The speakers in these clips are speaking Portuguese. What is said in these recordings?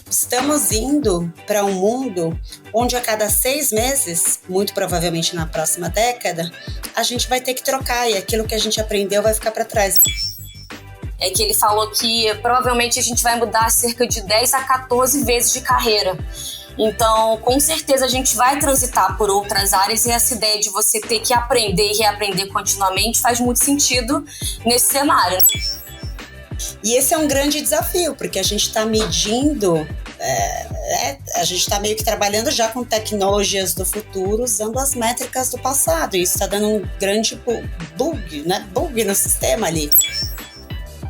Estamos indo para um mundo onde a cada 6 meses, muito provavelmente na próxima década, a gente vai ter que trocar e aquilo que a gente aprendeu vai ficar para trás. É que ele falou que provavelmente a gente vai mudar cerca de 10 a 14 vezes de carreira. Então, com certeza a gente vai transitar por outras áreas e essa ideia de você ter que aprender e reaprender continuamente faz muito sentido nesse cenário. E esse é um grande desafio, porque a gente está medindo, a gente está meio que trabalhando já com tecnologias do futuro, usando as métricas do passado. E isso está dando um grande bug no sistema ali.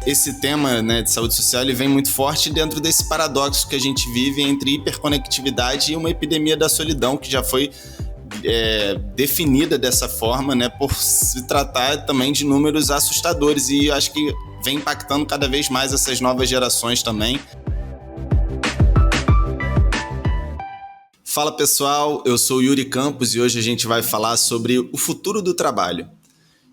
Esse tema, né, de saúde social, ele vem muito forte dentro desse paradoxo que a gente vive entre hiperconectividade e uma epidemia da solidão, que já foi definida dessa forma, né, por se tratar também de números assustadores, e acho que vem impactando cada vez mais essas novas gerações também. Fala pessoal, eu sou Yuri Campos e hoje a gente vai falar sobre o futuro do trabalho.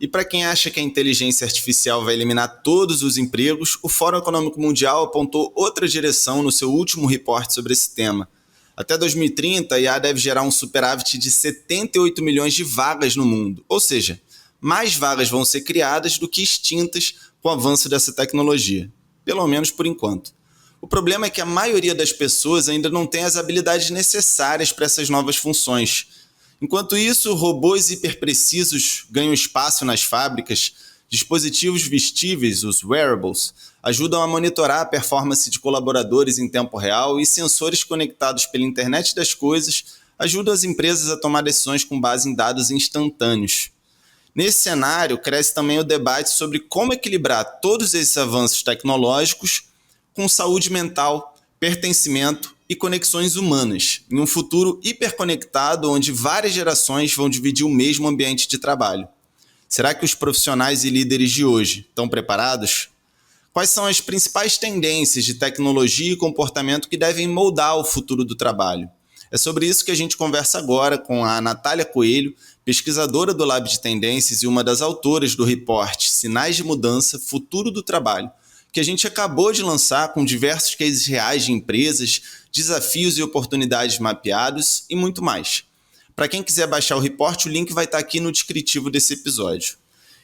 E para quem acha que a inteligência artificial vai eliminar todos os empregos, o Fórum Econômico Mundial apontou outra direção no seu último reporte sobre esse tema. Até 2030, a IA deve gerar um superávit de 78 milhões de vagas no mundo, ou seja, mais vagas vão ser criadas do que extintas com o avanço dessa tecnologia, pelo menos por enquanto. O problema é que a maioria das pessoas ainda não tem as habilidades necessárias para essas novas funções. Enquanto isso, robôs hiperprecisos ganham espaço nas fábricas, dispositivos vestíveis, os wearables, ajudam a monitorar a performance de colaboradores em tempo real e sensores conectados pela internet das coisas ajudam as empresas a tomar decisões com base em dados instantâneos. Nesse cenário, cresce também o debate sobre como equilibrar todos esses avanços tecnológicos com saúde mental, pertencimento e conexões humanas, em um futuro hiperconectado onde várias gerações vão dividir o mesmo ambiente de trabalho. Será que os profissionais e líderes de hoje estão preparados? Quais são as principais tendências de tecnologia e comportamento que devem moldar o futuro do trabalho? É sobre isso que a gente conversa agora com a Natália Coelho, pesquisadora do Lab de Tendências e uma das autoras do report Sinais de Mudança, Futuro do Trabalho, que a gente acabou de lançar com diversos cases reais de empresas, desafios e oportunidades mapeados e muito mais. Para quem quiser baixar o report, o link vai estar aqui no descritivo desse episódio.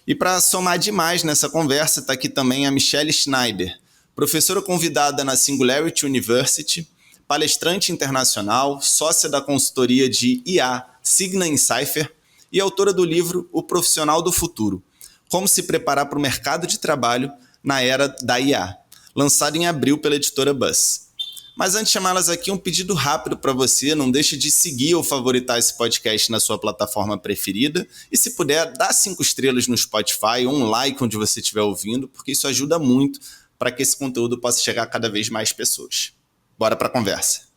E para somar demais nessa conversa, está aqui também a Michelle Schneider, professora convidada na Singularity University, palestrante internacional, sócia da consultoria de IA Signa & Cypher e autora do livro O Profissional do Futuro, Como se preparar para o mercado de trabalho na era da IA, lançado em abril pela editora Buzz. Mas antes de chamá-las aqui, um pedido rápido para você, não deixe de seguir ou favoritar esse podcast na sua plataforma preferida e se puder, dá 5 estrelas no Spotify ou um like onde você estiver ouvindo, porque isso ajuda muito para que esse conteúdo possa chegar a cada vez mais pessoas. Bora para a conversa.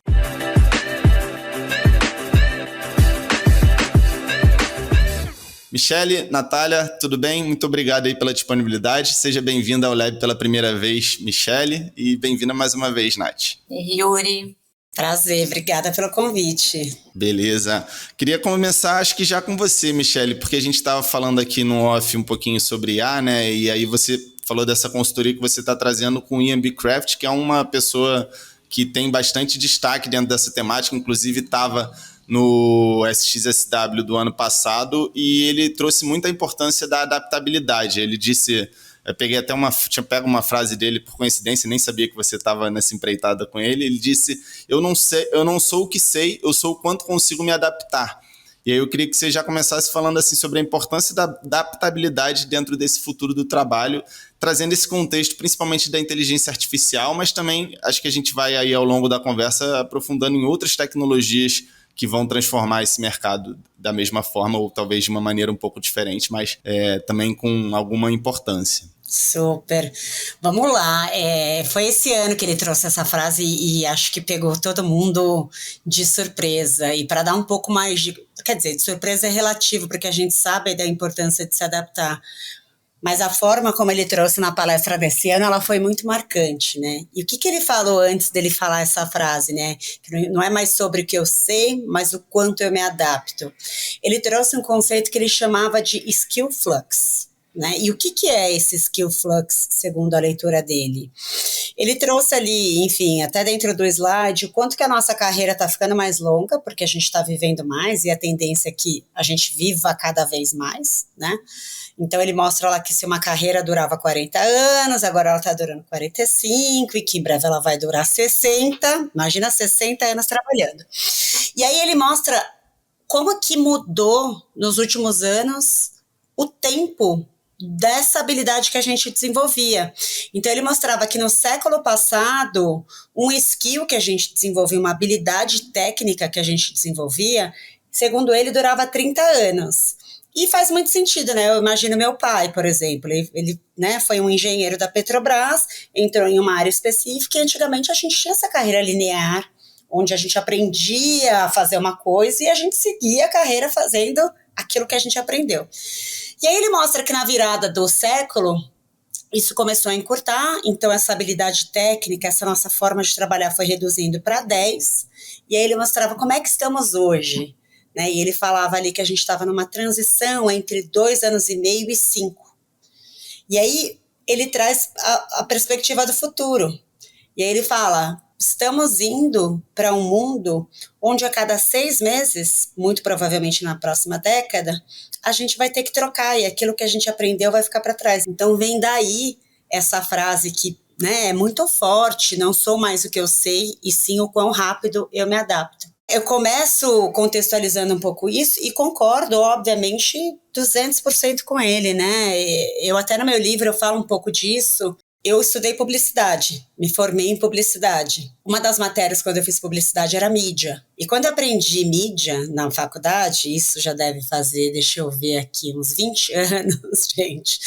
Michelle, Natália, tudo bem? Muito obrigado aí pela disponibilidade. Seja bem-vinda ao Lab pela primeira vez, Michelle, e bem-vinda mais uma vez, Nath. Yuri. Prazer, obrigada pelo convite. Beleza. Queria começar, acho que já com você, Michelle, porque a gente estava falando aqui no off um pouquinho sobre IA, né? E aí você falou dessa consultoria que você está trazendo com o Ian B. Craft, que é uma pessoa que tem bastante destaque dentro dessa temática, inclusive estava no SXSW do ano passado, e ele trouxe muita importância da adaptabilidade. Ele disse, eu peguei até tinha pego uma frase dele por coincidência, nem sabia que você estava nessa empreitada com ele. Ele disse, eu não sou o que sei, eu sou o quanto consigo me adaptar. E aí eu queria que você já começasse falando assim sobre a importância da adaptabilidade dentro desse futuro do trabalho, trazendo esse contexto principalmente da inteligência artificial, mas também acho que a gente vai aí ao longo da conversa aprofundando em outras tecnologias que vão transformar esse mercado da mesma forma ou talvez de uma maneira um pouco diferente, mas também com alguma importância. Super. Vamos lá. Foi esse ano que ele trouxe essa frase e acho que pegou todo mundo de surpresa. E para dar um pouco mais de... Quer dizer, de surpresa é relativo, porque a gente sabe da importância de se adaptar. Mas a forma como ele trouxe na palestra desse ano, ela foi muito marcante, né? E o que ele falou antes dele falar essa frase, né? Que não é mais sobre o que eu sei, mas o quanto eu me adapto. Ele trouxe um conceito que ele chamava de skill flux. né? E o que é esse skill flux, segundo a leitura dele? Ele trouxe ali, enfim, até dentro do slide, o quanto que a nossa carreira está ficando mais longa, porque a gente está vivendo mais, e a tendência é que a gente viva cada vez mais, né? Então ele mostra lá que se uma carreira durava 40 anos, agora ela está durando 45, e que em breve ela vai durar 60, imagina 60 anos trabalhando. E aí ele mostra como que mudou nos últimos anos o tempo dessa habilidade que a gente desenvolvia. Então ele mostrava que no século passado, um skill que a gente desenvolvia, uma habilidade técnica que a gente desenvolvia, segundo ele, durava 30 anos. E faz muito sentido, né? Eu imagino meu pai, por exemplo, ele né, foi um engenheiro da Petrobras, entrou em uma área específica e antigamente a gente tinha essa carreira linear, onde a gente aprendia a fazer uma coisa e a gente seguia a carreira fazendo aquilo que a gente aprendeu. E aí ele mostra que na virada do século, isso começou a encurtar, então essa habilidade técnica, essa nossa forma de trabalhar foi reduzindo para 10, e aí ele mostrava como é que estamos hoje, né? E ele falava ali que a gente estava numa transição entre 2 anos e meio e 5. E aí ele traz a perspectiva do futuro. E aí ele fala, estamos indo para um mundo onde a cada 6 meses, muito provavelmente na próxima década, a gente vai ter que trocar e aquilo que a gente aprendeu vai ficar para trás. Então vem daí essa frase que, né, é muito forte, não sou mais o que eu sei, e sim o quão rápido eu me adapto. Eu começo contextualizando um pouco isso e concordo, obviamente, 200% com ele, né? Eu até no meu livro eu falo um pouco disso. Eu estudei publicidade, me formei em publicidade. Uma das matérias quando eu fiz publicidade era mídia. E quando eu aprendi mídia na faculdade, isso já deve fazer, deixa eu ver aqui, uns 20 anos, gente.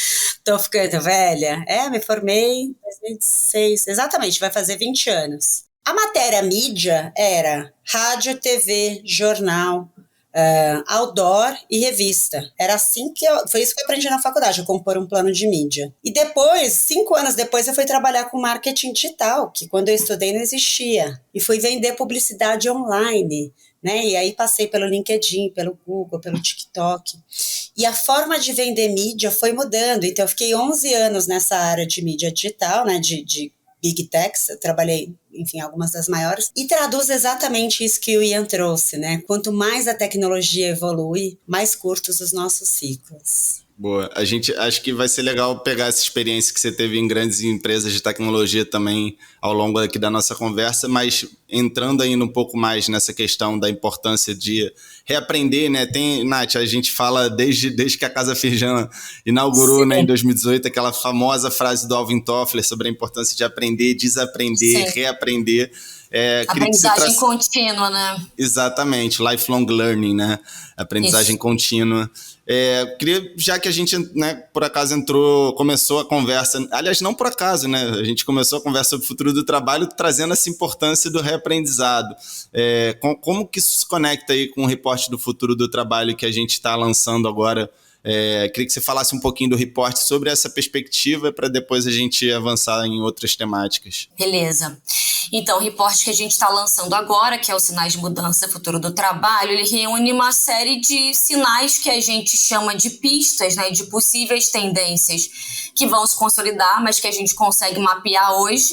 Tô ficando velha. Me formei em 2006, exatamente, vai fazer 20 anos. A matéria mídia era rádio, TV, jornal, outdoor e revista. Era assim foi isso que eu aprendi na faculdade, eu compor um plano de mídia. E depois, 5 anos depois, eu fui trabalhar com marketing digital, que quando eu estudei não existia. E fui vender publicidade online, né? E aí passei pelo LinkedIn, pelo Google, pelo TikTok. E a forma de vender mídia foi mudando. Então eu fiquei 11 anos nessa área de mídia digital, né? De Big Techs, eu trabalhei, enfim, algumas das maiores, e traduz exatamente isso que o Ian trouxe, né? Quanto mais a tecnologia evolui, mais curtos os nossos ciclos. Boa. A gente acho que vai ser legal pegar essa experiência que você teve em grandes empresas de tecnologia também ao longo aqui da nossa conversa, mas entrando ainda um pouco mais nessa questão da importância de reaprender, né? Nath, a gente fala desde que a Casa Firjan inaugurou, né, em 2018, aquela famosa frase do Alvin Toffler sobre a importância de aprender, desaprender, reaprender. Aprendizagem contínua, né? Exatamente, lifelong learning, né? Aprendizagem contínua. Queria, já que a gente, né, por acaso começou a conversa, aliás, não por acaso, né? A gente começou a conversa sobre o futuro do trabalho trazendo essa importância do reaprendizado. Como que isso se conecta aí com o reporte do futuro do trabalho que a gente está lançando agora? Queria que você falasse um pouquinho do reporte sobre essa perspectiva para depois a gente avançar em outras temáticas. Beleza. Então, o reporte que a gente está lançando agora, que é o Sinais de Mudança Futuro do Trabalho, ele reúne uma série de sinais que a gente chama de pistas, né, de possíveis tendências que vão se consolidar, mas que a gente consegue mapear hoje.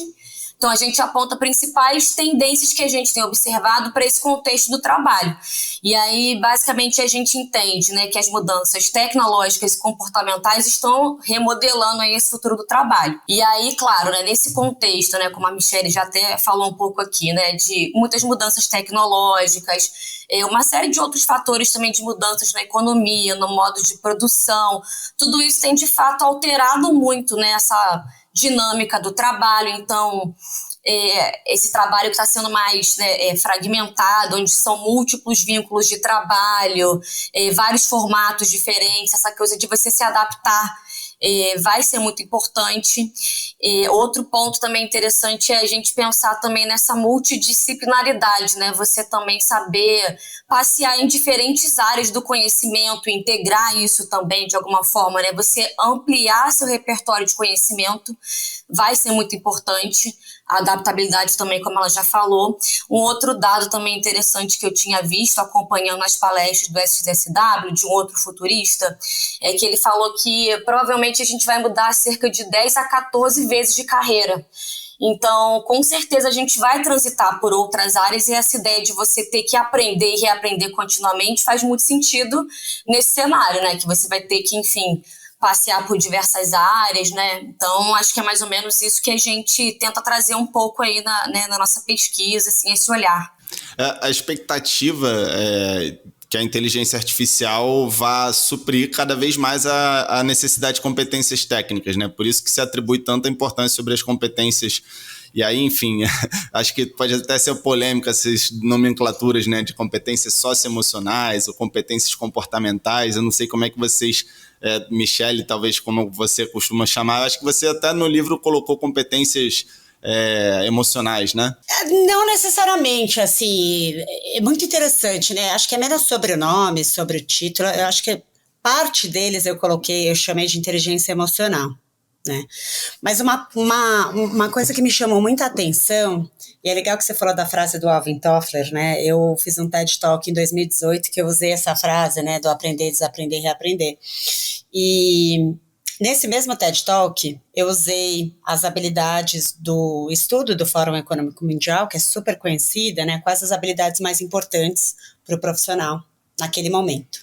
Então, a gente aponta principais tendências que a gente tem observado para esse contexto do trabalho. E aí, basicamente, a gente entende, né, que as mudanças tecnológicas e comportamentais estão remodelando aí esse futuro do trabalho. E aí, claro, né, nesse contexto, né, como a Michelle já até falou um pouco aqui, né, de muitas mudanças tecnológicas, uma série de outros fatores também de mudanças na economia, no modo de produção, tudo isso tem, de fato, alterado muito, né, essa dinâmica do trabalho. Então, esse trabalho que está sendo mais, né, fragmentado, onde são múltiplos vínculos de trabalho, vários formatos diferentes, essa coisa de você se adaptar vai ser muito importante. Outro ponto também interessante é a gente pensar também nessa multidisciplinaridade, né? Você também saber passear em diferentes áreas do conhecimento, integrar isso também de alguma forma, né? Você ampliar seu repertório de conhecimento vai ser muito importante. A adaptabilidade também, como ela já falou. Um outro dado também interessante que eu tinha visto acompanhando as palestras do SXSW, de um outro futurista, é que ele falou que provavelmente a gente vai mudar cerca de 10 a 14 vezes de carreira. Então, com certeza a gente vai transitar por outras áreas e essa ideia de você ter que aprender e reaprender continuamente faz muito sentido nesse cenário, né? Que você vai ter que, enfim, passear por diversas áreas, né? Então, acho que é mais ou menos isso que a gente tenta trazer um pouco aí na nossa pesquisa, assim, esse olhar. A expectativa é que a inteligência artificial vá suprir cada vez mais a necessidade de competências técnicas, né? Por isso que se atribui tanta importância sobre as competências. E aí, enfim, acho que pode até ser polêmica essas nomenclaturas, né, de competências socioemocionais ou competências comportamentais. Eu não sei como é que vocês, Michele, talvez como você costuma chamar, acho que você até no livro colocou competências emocionais, né? Não necessariamente, assim, é muito interessante, né? Acho que é menos sobre o nome, sobre o título, eu acho que parte deles eu chamei de inteligência emocional, né? Mas uma coisa que me chamou muita atenção, e é legal que você falou da frase do Alvin Toffler, né? Eu fiz um TED Talk em 2018 que eu usei essa frase, né? Do aprender, desaprender, reaprender. E nesse mesmo TED Talk, eu usei as habilidades do estudo do Fórum Econômico Mundial, que é super conhecida, né? Quais as habilidades mais importantes para o profissional naquele momento.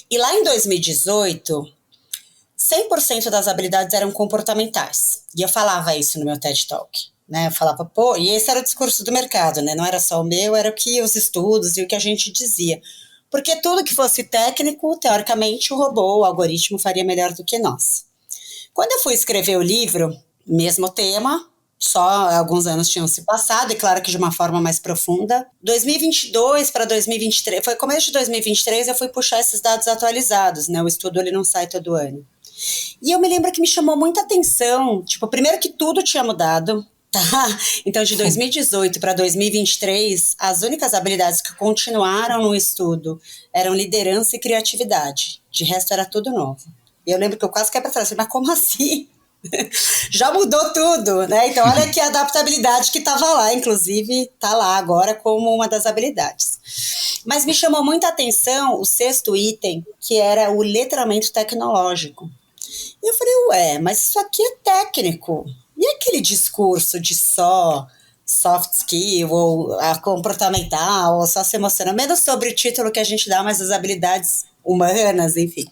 E lá em 2018, 100% das habilidades eram comportamentais. E eu falava isso no meu TED Talk, né? Eu falava, pô, e esse era o discurso do mercado, né? Não era só o meu, era o que os estudos e o que a gente dizia. Porque tudo que fosse técnico, teoricamente, o robô, o algoritmo faria melhor do que nós. Quando eu fui escrever o livro, mesmo tema, só alguns anos tinham se passado, e claro que de uma forma mais profunda. 2022 para 2023, foi começo de 2023, eu fui puxar esses dados atualizados, né? O estudo ele não sai todo ano. E eu me lembro que me chamou muita atenção, tipo, primeiro que tudo tinha mudado, tá? Então, de 2018 para 2023, as únicas habilidades que continuaram no estudo eram liderança e criatividade. De resto, era tudo novo. E eu lembro que eu quase quebrei para trás, mas como assim? Já mudou tudo, né? Então, olha que a adaptabilidade que estava lá, inclusive, está lá agora como uma das habilidades. Mas me chamou muita atenção o sexto item, que era o letramento tecnológico. E eu falei, ué, mas isso aqui é técnico. E aquele discurso de só soft skill, ou comportamental, ou só se emocionar, menos sobre o título que a gente dá, mas as habilidades humanas, enfim.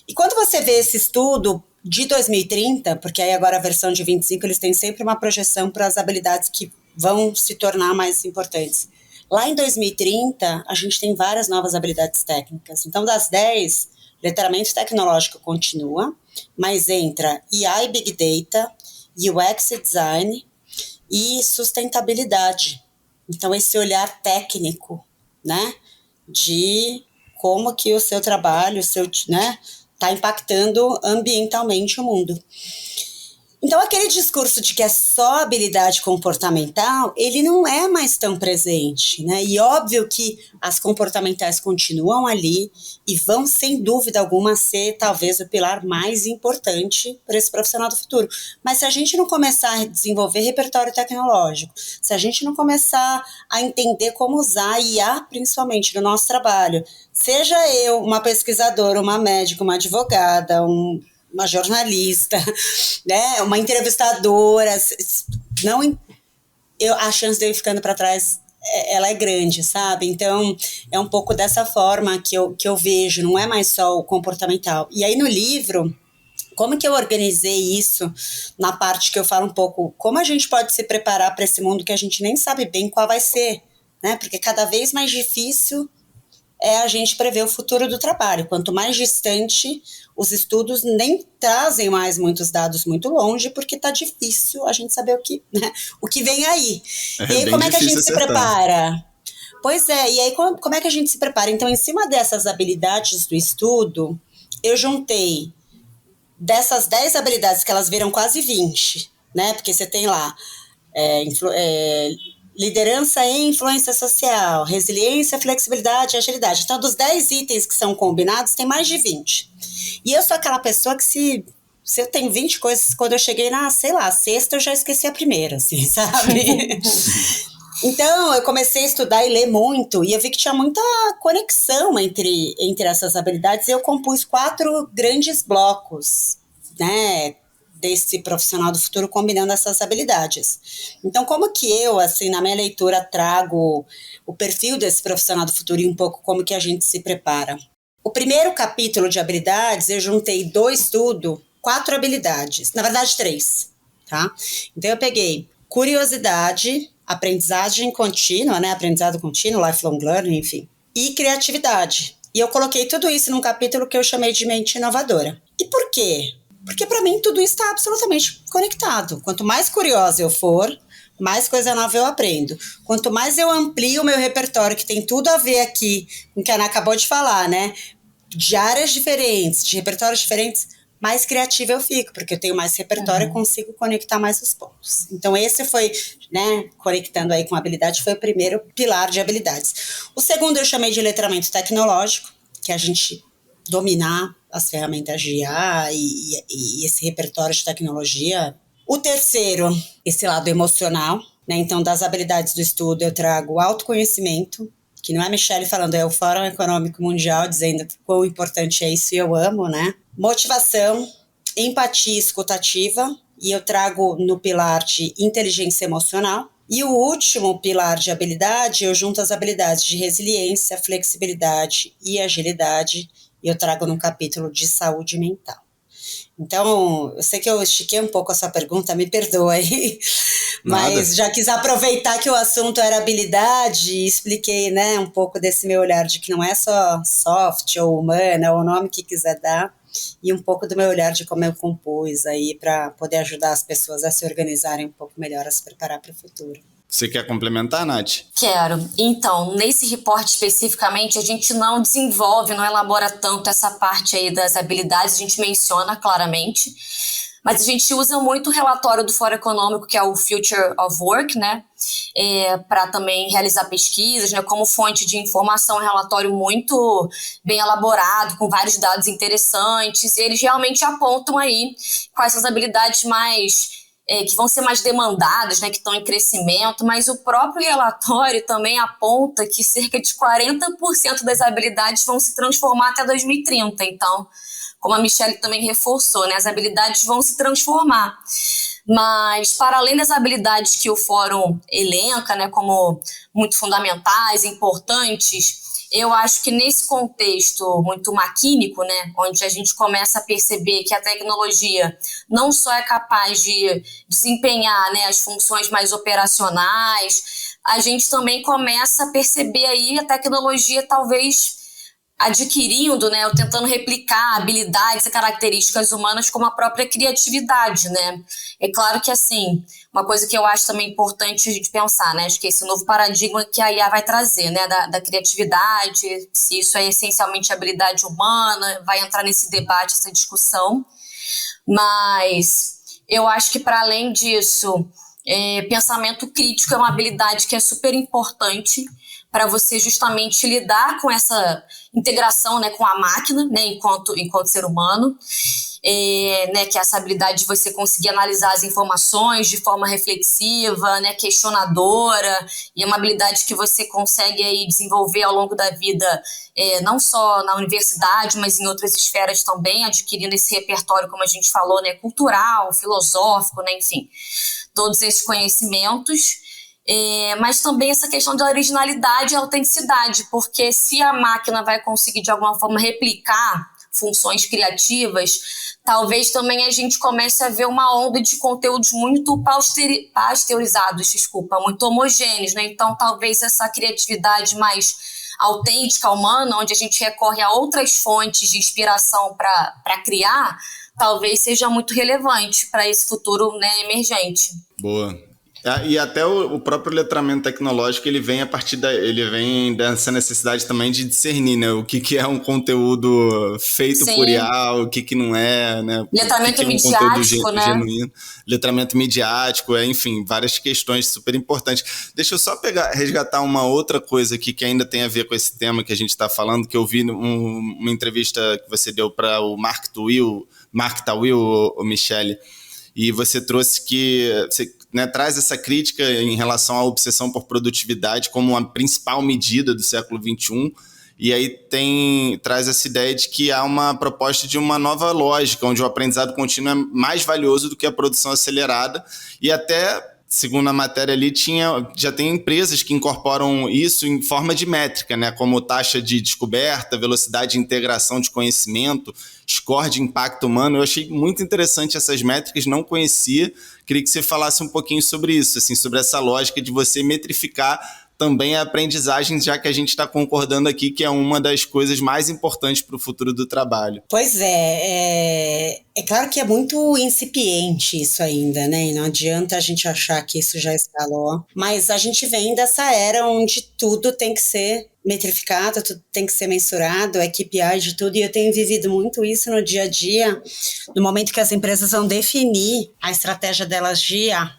E quando você vê esse estudo de 2030, porque aí agora a versão de 25, eles têm sempre uma projeção para as habilidades que vão se tornar mais importantes. Lá em 2030, a gente tem várias novas habilidades técnicas. Então, das 10, letramento tecnológico continua, mas entra AI Big Data, UX Design e sustentabilidade. Então, esse olhar técnico, né, de como que o seu trabalho, o seu, né, está impactando ambientalmente o mundo. Então, aquele discurso de que é só habilidade comportamental, ele não é mais tão presente, né? E óbvio que as comportamentais continuam ali e vão, sem dúvida alguma, ser talvez o pilar mais importante para esse profissional do futuro. Mas se a gente não começar a desenvolver repertório tecnológico, se a gente não começar a entender como usar a IA, principalmente no nosso trabalho, seja eu uma pesquisadora, uma médica, uma advogada, uma jornalista, né, uma entrevistadora, não, a chance de eu ir ficando para trás, ela é grande, sabe? Então, é um pouco dessa forma que eu vejo, não é mais só o comportamental. E aí no livro, como que eu organizei isso na parte que eu falo um pouco, como a gente pode se preparar para esse mundo que a gente nem sabe bem qual vai ser, né? Porque cada vez mais difícil é a gente prever o futuro do trabalho. Quanto mais distante, os estudos nem trazem mais muitos dados muito longe, porque está difícil a gente saber o que vem aí. E aí, como é que a gente se prepara? Pois é, e aí como é que a gente se prepara? Então, em cima dessas habilidades do estudo, eu juntei dessas 10 habilidades que elas viram quase 20, né? Porque você tem lá liderança e influência social, resiliência, flexibilidade e agilidade. Então, dos 10 itens que são combinados, tem mais de 20. E eu sou aquela pessoa que se eu tenho 20 coisas, quando eu cheguei na, sei lá, sexta, eu já esqueci a primeira, assim, sabe? Então, eu comecei a estudar e ler muito, e eu vi que tinha muita conexão entre essas habilidades, e eu compus 4 grandes blocos, né, desse profissional do futuro combinando essas habilidades. Então, como que eu, assim, na minha leitura, trago o perfil desse profissional do futuro e um pouco como que a gente se prepara? O primeiro capítulo de habilidades, eu juntei do estudo 4 habilidades, na verdade 3, tá? Então, eu peguei curiosidade, aprendizagem contínua, né? Aprendizado contínuo, lifelong learning, enfim, e criatividade. E eu coloquei tudo isso num capítulo que eu chamei de mente inovadora. E por quê? Porque para mim tudo isso está absolutamente conectado. Quanto mais curiosa eu for, mais coisa nova eu aprendo. Quanto mais eu amplio o meu repertório, que tem tudo a ver aqui com o que a Ana acabou de falar, né? De áreas diferentes, de repertórios diferentes, mais criativa eu fico, porque eu tenho mais repertório e consigo conectar mais os pontos. Então esse foi, né, conectando aí com habilidade, foi o primeiro pilar de habilidades. O segundo eu chamei de letramento tecnológico, que é a gente dominar as ferramentas de IA e esse repertório de tecnologia. O terceiro, esse lado emocional, né? Então, das habilidades do estudo, eu trago o autoconhecimento, que não é Michele falando, é o Fórum Econômico Mundial dizendo quão importante é isso e eu amo, né? Motivação, empatia escutativa, e eu trago no pilar de inteligência emocional. E o último pilar de habilidade, eu junto as habilidades de resiliência, flexibilidade e agilidade, e eu trago no capítulo de saúde mental. Então, eu sei que eu estiquei um pouco a sua pergunta, me perdoa aí, mas já quis aproveitar que o assunto era habilidade e expliquei, né, um pouco desse meu olhar de que não é só soft ou humana, ou o nome que quiser dar, e um pouco do meu olhar de como eu compus aí para poder ajudar as pessoas a se organizarem um pouco melhor, a se preparar para o futuro. Você quer complementar, Nath? Quero. Então, nesse reporte especificamente, a gente não desenvolve, não elabora tanto essa parte aí das habilidades, a gente menciona claramente, mas a gente usa muito o relatório do Fórum Econômico, que é o Future of Work, né, para também realizar pesquisas, né, como fonte de informação, um relatório muito bem elaborado, com vários dados interessantes, e eles realmente apontam aí quais são as habilidades mais que vão ser mais demandadas, né, que estão em crescimento, mas o próprio relatório também aponta que cerca de 40% das habilidades vão se transformar até 2030. Então, como a Michele também reforçou, né, as habilidades vão se transformar. Mas, para além das habilidades que o Fórum elenca, né, como muito fundamentais, importantes, eu acho que nesse contexto muito maquínico, né, onde a gente começa a perceber que a tecnologia não só é capaz de desempenhar, né, as funções mais operacionais, a gente também começa a perceber aí a tecnologia talvez adquirindo, né, ou tentando replicar habilidades e características humanas como a própria criatividade, né? É claro que, assim, uma coisa que eu acho também importante a gente pensar, né, acho que esse novo paradigma que a IA vai trazer, né, da criatividade, se isso é essencialmente habilidade humana, vai entrar nesse debate, essa discussão, mas eu acho que, para além disso, pensamento crítico é uma habilidade que é super importante para você justamente lidar com essa integração, né, com a máquina, né, enquanto ser humano, né, que é essa habilidade de você conseguir analisar as informações de forma reflexiva, né, questionadora, e é uma habilidade que você consegue aí desenvolver ao longo da vida, não só na universidade, mas em outras esferas também, adquirindo esse repertório, como a gente falou, né, cultural, filosófico, né, enfim, todos esses conhecimentos. Mas também essa questão de originalidade e autenticidade, porque se a máquina vai conseguir de alguma forma replicar funções criativas, talvez também a gente comece a ver uma onda de conteúdos muito pasteurizados, muito homogêneos, né? Então talvez essa criatividade mais autêntica, humana, onde a gente recorre a outras fontes de inspiração para criar, talvez seja muito relevante para esse futuro, né, emergente. Boa. E até o próprio letramento tecnológico, ele vem ele vem dessa necessidade também de discernir, né? O que é um conteúdo feito por Sim. IA, o que não é, né? Letramento É um conteúdo midiático, né? genuíno, letramento midiático, enfim, várias questões super importantes. Deixa eu só resgatar uma outra coisa aqui que ainda tem a ver com esse tema que a gente está falando, que eu vi uma entrevista que você deu para o Mark Tawil, o Michele, e você trouxe que você, né, traz essa crítica em relação à obsessão por produtividade como a principal medida do século XXI, e aí traz essa ideia de que há uma proposta de uma nova lógica, onde o aprendizado contínuo é mais valioso do que a produção acelerada, e até, segundo a matéria ali, já tem empresas que incorporam isso em forma de métrica, né, como taxa de descoberta, velocidade de integração de conhecimento, score de impacto humano. Eu achei muito interessante essas métricas, não conhecia. Queria que você falasse um pouquinho sobre isso, assim, sobre essa lógica de você metrificar também a aprendizagem, já que a gente está concordando aqui que é uma das coisas mais importantes para o futuro do trabalho. Pois é claro que é muito incipiente isso ainda, né? E não adianta a gente achar que isso já escalou, mas a gente vem dessa era onde tudo tem que ser metrificado, tudo tem que ser mensurado, é KPI de tudo, e eu tenho vivido muito isso no dia a dia, no momento que as empresas vão definir a estratégia delas de IA.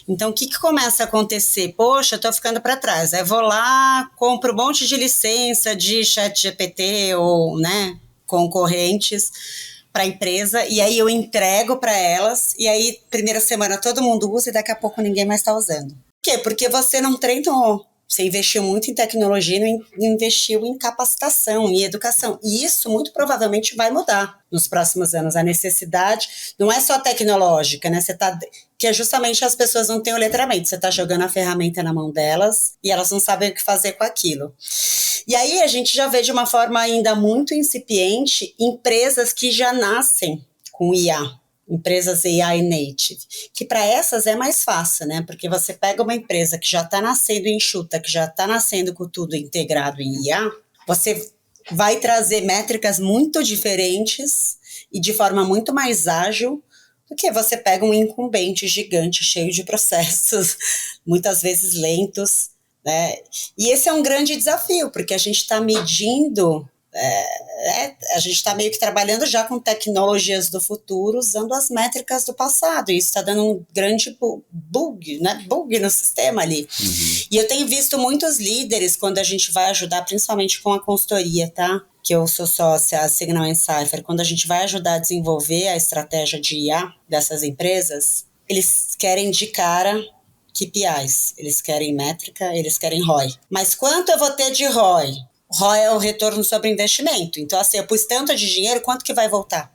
Então, o que começa a acontecer? Poxa, eu tô ficando para trás. Aí eu vou lá, compro um monte de licença de ChatGPT ou, né, concorrentes para a empresa, e aí eu entrego para elas, e aí, primeira semana todo mundo usa e daqui a pouco ninguém mais está usando. Por quê? Porque você não treinou. Você investiu muito em tecnologia, não investiu em capacitação, em educação. E isso muito provavelmente vai mudar nos próximos anos. A necessidade não é só tecnológica, né? Que é justamente as pessoas não têm o letramento. Você está jogando a ferramenta na mão delas e elas não sabem o que fazer com aquilo. E aí a gente já vê de uma forma ainda muito incipiente empresas que já nascem com IA. Empresas AI native, que para essas é mais fácil, né? Porque você pega uma empresa que já está nascendo enxuta, que já está nascendo com tudo integrado em IA, você vai trazer métricas muito diferentes e de forma muito mais ágil do que você pega um incumbente gigante, cheio de processos, muitas vezes lentos, né? E esse é um grande desafio, porque a gente está medindo... a gente está meio que trabalhando já com tecnologias do futuro, usando as métricas do passado, e isso está dando um grande bug no sistema ali. Uhum. E eu tenho visto muitos líderes, quando a gente vai ajudar, principalmente com a consultoria, tá? Que eu sou sócia, a Signal & Cypher, quando a gente vai ajudar a desenvolver a estratégia de IA dessas empresas, eles querem de cara KPIs, eles querem métrica, eles querem ROI. Mas quanto eu vou ter de ROI? ROI é o retorno sobre investimento. Então, assim, eu pus tanto de dinheiro, quanto que vai voltar?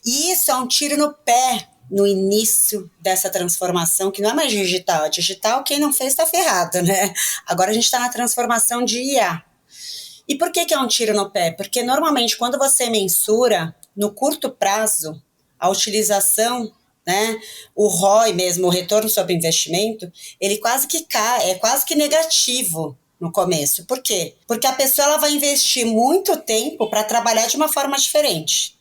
E isso é um tiro no pé no início dessa transformação, que não é mais digital. A digital, quem não fez está ferrado, né? Agora a gente está na transformação de IA. E por que é um tiro no pé? Porque normalmente quando você mensura, no curto prazo, a utilização, né, o ROI mesmo, o retorno sobre investimento, ele quase que cai, é quase que negativo no começo. Por quê? Porque a pessoa ela vai investir muito tempo para trabalhar de uma forma diferente.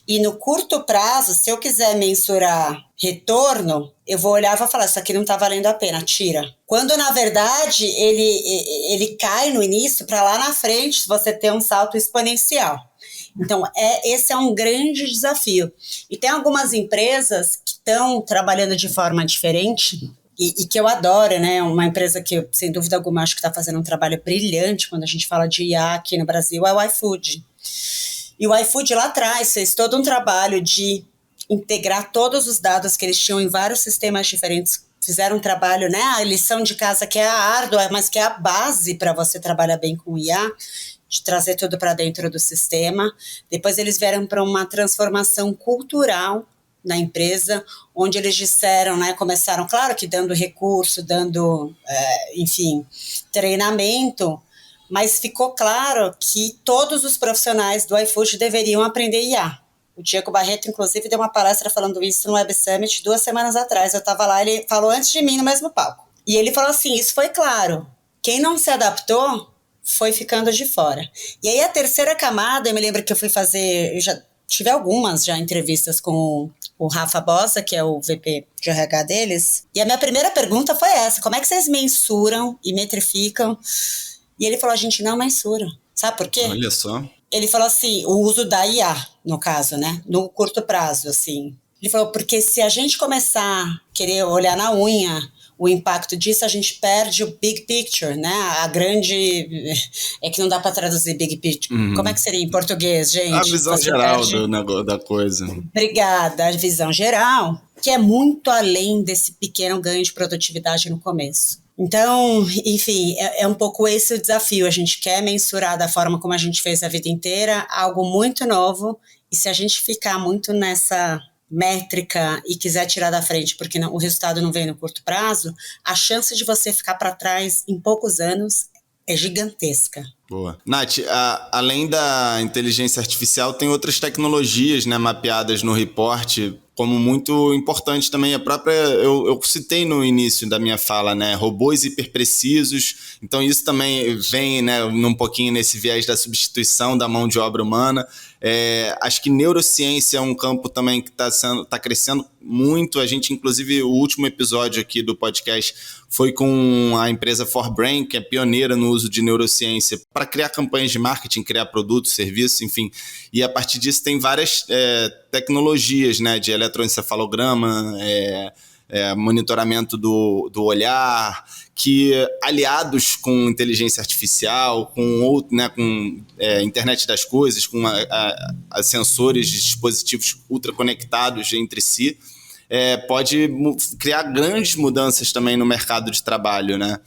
E no curto prazo, se eu quiser mensurar retorno, eu vou olhar e vou falar, isso aqui não está valendo a pena, tira. Quando, na verdade, ele cai no início, para lá na frente você ter um salto exponencial. Então, esse é um grande desafio. E tem algumas empresas que estão trabalhando de forma diferente, e que eu adoro, né? Uma empresa que, sem dúvida alguma, acho que está fazendo um trabalho brilhante quando a gente fala de IA aqui no Brasil, é o iFood. E o iFood lá atrás fez todo um trabalho de integrar todos os dados que eles tinham em vários sistemas diferentes. Fizeram um trabalho, né? A lição de casa que é a árdua, mas que é a base para você trabalhar bem com IA, de trazer tudo para dentro do sistema. Depois eles vieram para uma transformação cultural na empresa, onde eles disseram, né, começaram, claro que dando recurso, dando, enfim, treinamento, mas ficou claro que todos os profissionais do iFood deveriam aprender IA. O Diego Barreto, inclusive, deu uma palestra falando isso no Web Summit 2 semanas atrás. Eu estava lá, ele falou antes de mim no mesmo palco. E ele falou assim, isso foi claro. Quem não se adaptou foi ficando de fora. E aí a terceira camada, eu me lembro que eu fui fazer, eu já tive algumas já entrevistas com o Rafa Bossa, que é o VP de RH deles. E a minha primeira pergunta foi essa: como é que vocês mensuram e metrificam? E ele falou: a gente não mensura. Sabe por quê? Olha só. Ele falou assim, o uso da IA, no caso, né? No curto prazo, assim. Ele falou, porque se a gente começar a querer olhar na unha o impacto disso, a gente perde o big picture, né? A grande... É que não dá para traduzir big picture. Como é que seria em português, gente? A visão Você geral perde... da coisa. Obrigada, a visão geral, que é muito além desse pequeno ganho de produtividade no começo. Então, enfim, é um pouco esse o desafio. A gente quer mensurar da forma como a gente fez a vida inteira, algo muito novo, e se a gente ficar muito nessa métrica e quiser tirar da frente porque o resultado não vem no curto prazo, a chance de você ficar para trás em poucos anos é gigantesca. Boa. Nath, além da inteligência artificial, tem outras tecnologias, né, mapeadas no report como muito importante também. A própria, eu citei no início da minha fala, né, robôs hiperprecisos. Então isso também vem, né, um pouquinho nesse viés da substituição da mão de obra humana. Acho que neurociência é um campo também que está crescendo muito. A gente, inclusive, o último episódio aqui do podcast foi com a empresa ForBrain, que é pioneira no uso de neurociência para criar campanhas de marketing, criar produtos, serviços, enfim. E a partir disso tem várias tecnologias, né, de eletroencefalograma, monitoramento do olhar, que aliados com inteligência artificial, com internet das coisas, com sensores de dispositivos ultraconectados entre si, pode criar grandes mudanças também no mercado de trabalho, né?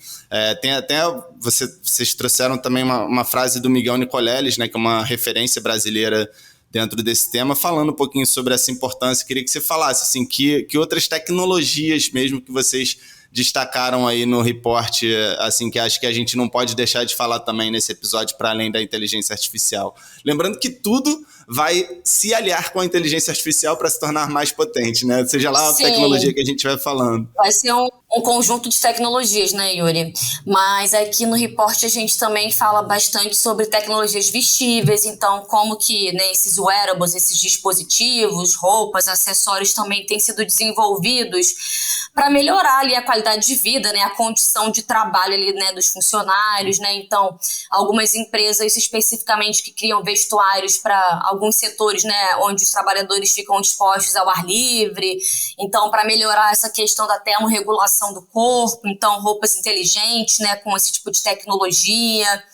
Tem até, vocês trouxeram também uma frase do Miguel Nicoleles, né, que é uma referência brasileira dentro desse tema, falando um pouquinho sobre essa importância. Queria que você falasse assim, que outras tecnologias mesmo que vocês destacaram aí no report, assim, que acho que a gente não pode deixar de falar também nesse episódio, para além da inteligência artificial. Lembrando que tudo vai se aliar com a inteligência artificial para se tornar mais potente, né? Seja lá a tecnologia que a gente vai falando. Vai ser um conjunto de tecnologias, né, Yuri? Mas aqui no report a gente também fala bastante sobre tecnologias vestíveis, então como que, né, esses wearables, esses dispositivos, roupas, acessórios também têm sido desenvolvidos para melhorar ali a qualidade de vida, né, a condição de trabalho ali, né, dos funcionários, né? Então, algumas empresas especificamente que criam vestuários para alguns setores, né, onde os trabalhadores ficam expostos ao ar livre. Então, para melhorar essa questão da termorregulação do corpo, então roupas inteligentes, né, com esse tipo de tecnologia.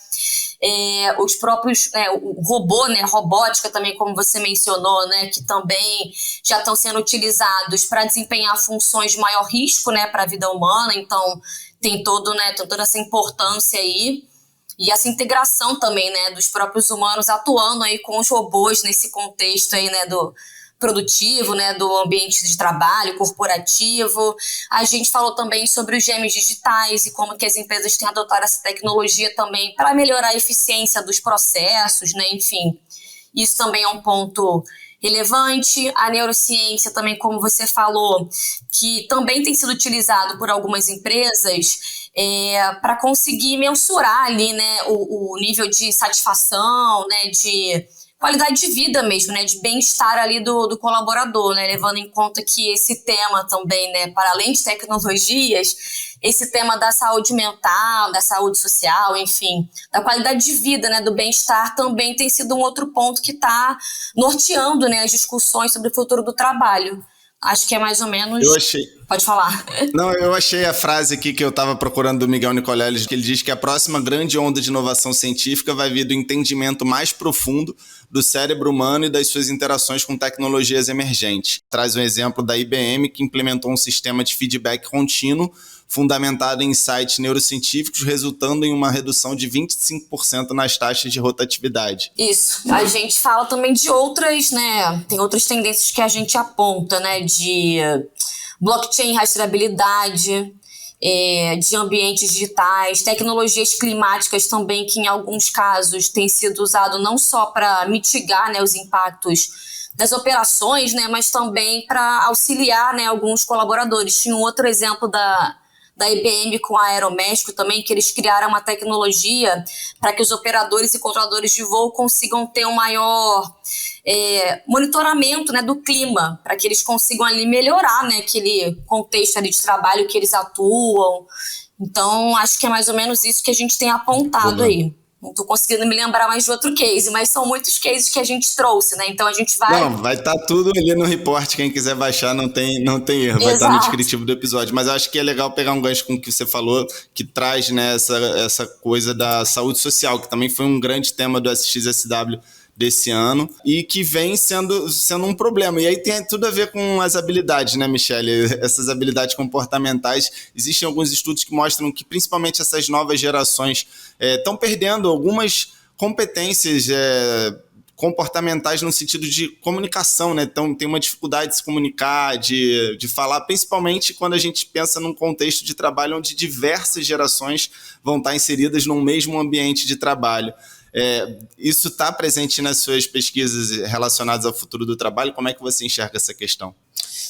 Os próprios, o robô, né, robótica também, como você mencionou, né, que também já estão sendo utilizados para desempenhar funções de maior risco, né, para a vida humana. Então tem toda essa importância aí e essa integração também, né, dos próprios humanos atuando aí com os robôs nesse contexto aí, né, do produtivo, né, do ambiente de trabalho corporativo. A gente falou também sobre os gêmeos digitais e como que as empresas têm adotado essa tecnologia também para melhorar a eficiência dos processos, né, enfim. Isso também é um ponto relevante. A neurociência também, como você falou, que também tem sido utilizado por algumas empresas para conseguir mensurar ali, né, o nível de satisfação, né, de qualidade de vida mesmo, né, de bem-estar ali do colaborador, né, levando em conta que esse tema também, né, para além de tecnologias, esse tema da saúde mental, da saúde social, enfim, da qualidade de vida, né, do bem-estar também tem sido um outro ponto que está norteando, né, as discussões sobre o futuro do trabalho. Acho que é mais ou menos... Eu achei... Pode falar. Não, eu achei a frase aqui que eu estava procurando do Miguel Nicoleles, que ele diz que a próxima grande onda de inovação científica vai vir do entendimento mais profundo do cérebro humano e das suas interações com tecnologias emergentes. Traz um exemplo da IBM, que implementou um sistema de feedback contínuo fundamentado em insights neurocientíficos, resultando em uma redução de 25% nas taxas de rotatividade. Isso. A gente fala também de outras, né? Tem outras tendências que a gente aponta, né? De blockchain, rastreabilidade, de ambientes digitais, tecnologias climáticas também, que em alguns casos tem sido usado não só para mitigar, né, os impactos das operações, né, mas também para auxiliar, né, alguns colaboradores. Tinha um outro exemplo da da IBM com a Aeroméxico também, que eles criaram uma tecnologia para que os operadores e controladores de voo consigam ter um maior monitoramento, né, do clima, para que eles consigam ali melhorar, né, aquele contexto ali de trabalho que eles atuam. Então, acho que é mais ou menos isso que a gente tem apontado aí. Não estou conseguindo me lembrar mais de outro case, mas são muitos cases que a gente trouxe, né? Então a gente vai... Não, vai estar tudo ali no report, quem quiser baixar não tem erro, vai estar no descritivo do episódio. Mas eu acho que é legal pegar um gancho com o que você falou, que traz, né, essa coisa da saúde social, que também foi um grande tema do SXSW desse ano e que vem sendo um problema. E aí tem tudo a ver com as habilidades, né, Michele? Essas habilidades comportamentais. Existem alguns estudos que mostram que principalmente essas novas gerações estão perdendo algumas competências comportamentais no sentido de comunicação, né? Então tem uma dificuldade de se comunicar, de falar, principalmente quando a gente pensa num contexto de trabalho onde diversas gerações vão estar inseridas num mesmo ambiente de trabalho. Isso está presente nas suas pesquisas relacionadas ao futuro do trabalho? Como é que você enxerga essa questão?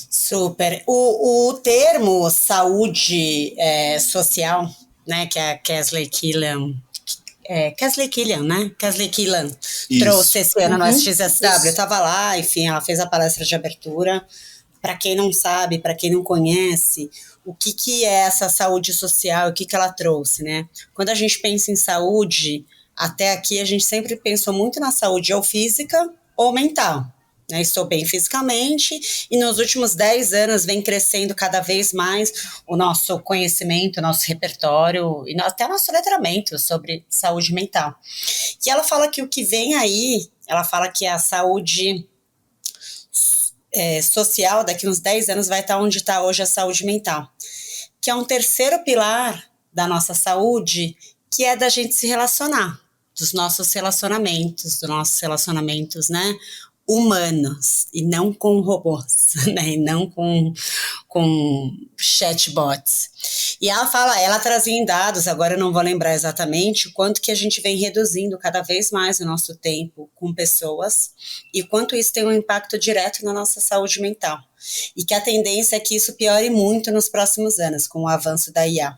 Super. O termo saúde social, né, que a Kingsley Killian, né? Kingsley Killian trouxe esse ano no SXSW. Eu estava lá, enfim, ela fez a palestra de abertura. Para quem não sabe, para quem não conhece, o que é essa saúde social, o que ela trouxe, né? Quando a gente pensa em saúde, até aqui a gente sempre pensou muito na saúde ou física ou mental. Né? Estou bem fisicamente e nos últimos 10 anos vem crescendo cada vez mais o nosso conhecimento, o nosso repertório e até o nosso letramento sobre saúde mental. E ela fala que o que vem aí, ela fala que a saúde social daqui uns 10 anos vai estar onde está hoje a saúde mental, que é um terceiro pilar da nossa saúde, que é da gente se relacionar. Dos nossos relacionamentos, né, humanos, e não com robôs, né, e não com chatbots. E ela trazia em dados, agora eu não vou lembrar exatamente, o quanto que a gente vem reduzindo cada vez mais o nosso tempo com pessoas, e quanto isso tem um impacto direto na nossa saúde mental. E que a tendência é que isso piore muito nos próximos anos, com o avanço da IA.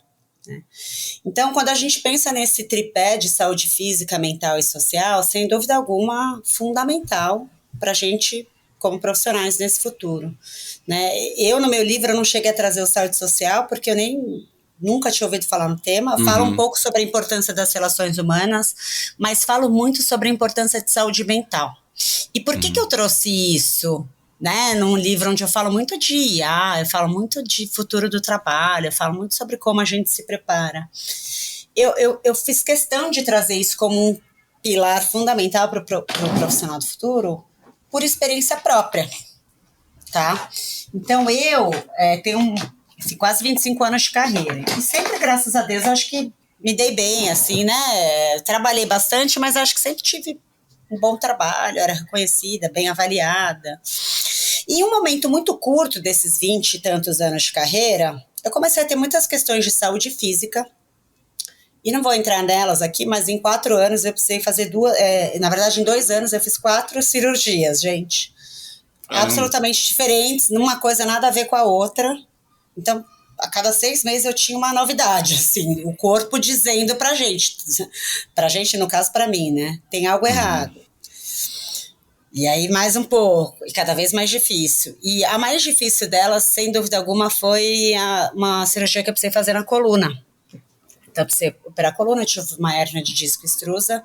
Então, quando a gente pensa nesse tripé de saúde física, mental e social, sem dúvida alguma, fundamental para a gente, como profissionais nesse futuro. Né? Eu, no meu livro, eu não cheguei a trazer o saúde social, porque eu nunca tinha ouvido falar no tema. Falo um pouco sobre a importância das relações humanas, mas falo muito sobre a importância de saúde mental. E por que eu trouxe isso? Né, num livro onde eu falo muito de IA, eu falo muito de futuro do trabalho, eu falo muito sobre como a gente se prepara. Eu fiz questão de trazer isso como um pilar fundamental para o profissional do futuro, por experiência própria, tá? Então eu tenho quase 25 anos de carreira, e sempre, graças a Deus, eu acho que me dei bem, assim, né? Trabalhei bastante, mas acho que sempre tive um bom trabalho, era reconhecida, bem avaliada. E em um momento muito curto desses 20 e tantos anos de carreira, eu comecei a ter muitas questões de saúde física, e não vou entrar nelas aqui, mas em 4 anos eu precisei fazer na verdade em 2 anos eu fiz 4 cirurgias, gente. Absolutamente diferentes, numa coisa nada a ver com a outra. Então, a cada 6 meses eu tinha uma novidade, assim, o corpo dizendo pra gente, no caso pra mim, né, tem algo errado. E aí mais um pouco, e cada vez mais difícil. E a mais difícil delas, sem dúvida alguma, foi uma cirurgia que eu precisei fazer na coluna. Então, eu precisei operar a coluna, eu tive uma hérnia de disco extrusa,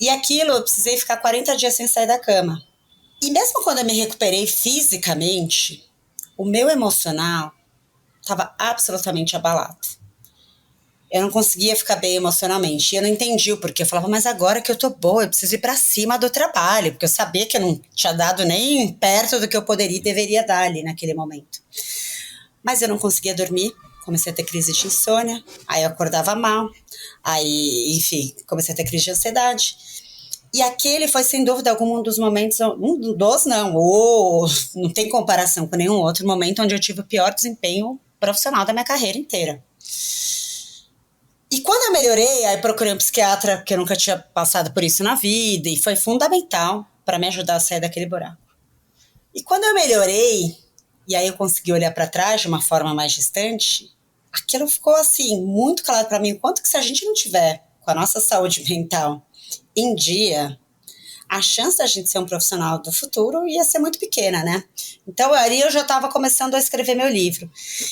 e aquilo eu precisei ficar 40 dias sem sair da cama. E mesmo quando eu me recuperei fisicamente, o meu emocional estava absolutamente abalado. Eu não conseguia ficar bem emocionalmente. E eu não entendi o porquê. Eu falava, mas agora que eu tô boa, eu preciso ir pra cima do trabalho. Porque eu sabia que eu não tinha dado nem perto do que eu poderia e deveria dar ali naquele momento. Mas eu não conseguia dormir. Comecei a ter crise de insônia. Aí eu acordava mal. Aí, enfim, comecei a ter crise de ansiedade. E aquele foi, sem dúvida alguma, um dos momentos... não tem comparação com nenhum outro momento onde eu tive o pior desempenho profissional da minha carreira inteira. E quando eu melhorei, aí procurei um psiquiatra, porque eu nunca tinha passado por isso na vida, e foi fundamental para me ajudar a sair daquele buraco. E quando eu melhorei, e aí eu consegui olhar para trás de uma forma mais distante, aquilo ficou assim, muito claro para mim, quanto que se a gente não tiver com a nossa saúde mental em dia, a chance da gente ser um profissional do futuro ia ser muito pequena, né? Então, aí eu já estava começando a escrever meu livro.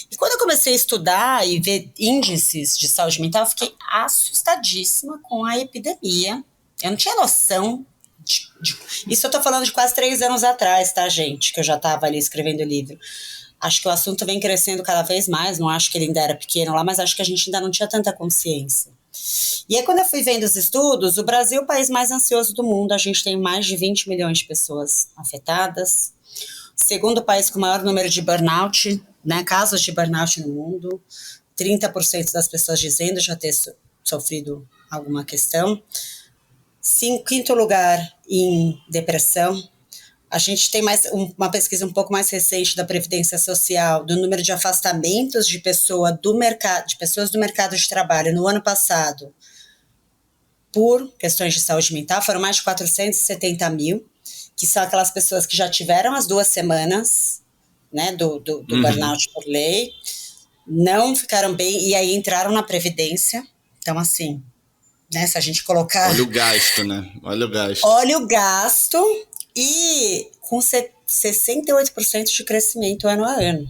E quando eu comecei a estudar e ver índices de saúde mental, eu fiquei assustadíssima com a epidemia. Eu não tinha noção isso eu tô falando de quase 3 anos atrás, tá, gente? Que eu já estava ali escrevendo o livro. Acho que o assunto vem crescendo cada vez mais, não acho que ele ainda era pequeno lá, mas acho que a gente ainda não tinha tanta consciência. E aí, quando eu fui vendo os estudos, o Brasil é o país mais ansioso do mundo, a gente tem mais de 20 milhões de pessoas afetadas, segundo país com o maior número de burnout, né, casos de burnout no mundo, 30% das pessoas dizendo já ter sofrido alguma questão, quinto lugar em depressão. A gente tem uma pesquisa um pouco mais recente da Previdência Social, do número de afastamentos de pessoas do mercado de trabalho no ano passado por questões de saúde mental, foram mais de 470 mil, que são aquelas pessoas que já tiveram as 2 semanas, né, do burnout por lei, não ficaram bem e aí entraram na Previdência. Então, assim, né, se a gente colocar... Olha o gasto, né? Olha o gasto. Olha o gasto... E com 68% de crescimento ano a ano.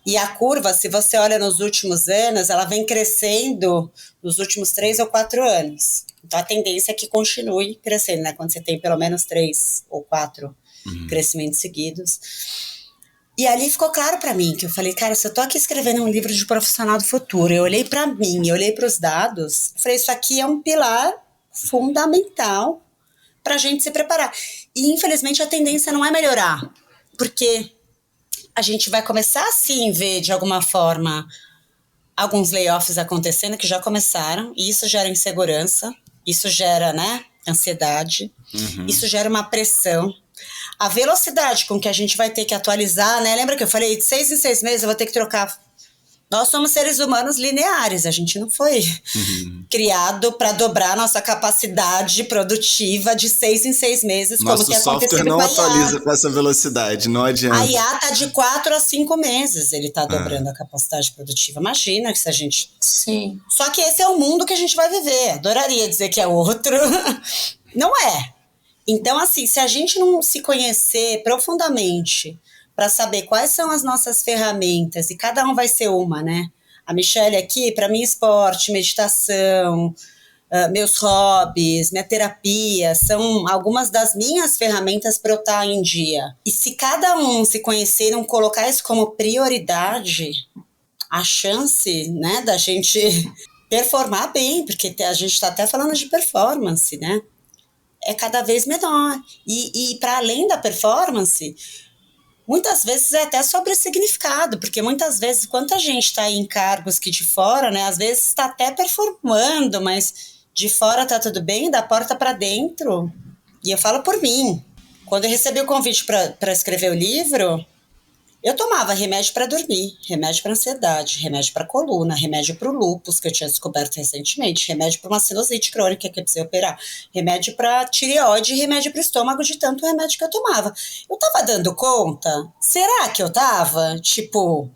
E a curva, se você olha nos últimos anos, ela vem crescendo nos últimos 3 ou 4 anos. Então a tendência é que continue crescendo, né? Quando você tem pelo menos 3 ou 4 crescimentos seguidos. E ali ficou claro para mim, que eu falei, cara, se eu tô aqui escrevendo um livro de profissional do futuro, eu olhei para mim, eu olhei para os dados, eu falei, isso aqui é um pilar fundamental para a gente se preparar. E, infelizmente, a tendência não é melhorar, porque a gente vai começar, sim, ver, de alguma forma, alguns layoffs acontecendo, que já começaram, e isso gera insegurança, isso gera, né, ansiedade, isso gera uma pressão. A velocidade com que a gente vai ter que atualizar, né, lembra que eu falei, de 6 em 6 meses eu vou ter que trocar... Nós somos seres humanos lineares, a gente não foi criado para dobrar nossa capacidade produtiva de 6 em 6 meses, nosso como tem acontecido com a IA. Nosso software não atualiza com essa velocidade, não adianta. A IA está de 4 a 5 meses, ele está dobrando a capacidade produtiva. Imagina que se a gente... Sim. Só que esse é o mundo que a gente vai viver. Adoraria dizer que é outro. Não é. Então, assim, se a gente não se conhecer profundamente... para saber quais são as nossas ferramentas, e cada um vai ser uma, né? A Michelle aqui, para mim, esporte, meditação, meus hobbies, minha terapia, são algumas das minhas ferramentas para eu estar em dia. E se cada um se conhecer e não colocar isso como prioridade, a chance, né, da gente performar bem, porque a gente está até falando de performance, né? É cada vez menor. E para além da performance... muitas vezes é até sobre significado, porque muitas vezes, quanta gente está em cargos que de fora, né, às vezes está até performando, mas de fora tá tudo bem, da porta para dentro. E eu falo por mim. Quando eu recebi o convite para escrever o livro, eu tomava remédio para dormir, remédio para ansiedade, remédio para coluna, remédio para o lúpus, que eu tinha descoberto recentemente, remédio para uma sinusite crônica que eu precisei operar, remédio para tireoide e remédio para o estômago, de tanto remédio que eu tomava. Eu tava dando conta? Será que eu tava? Tipo...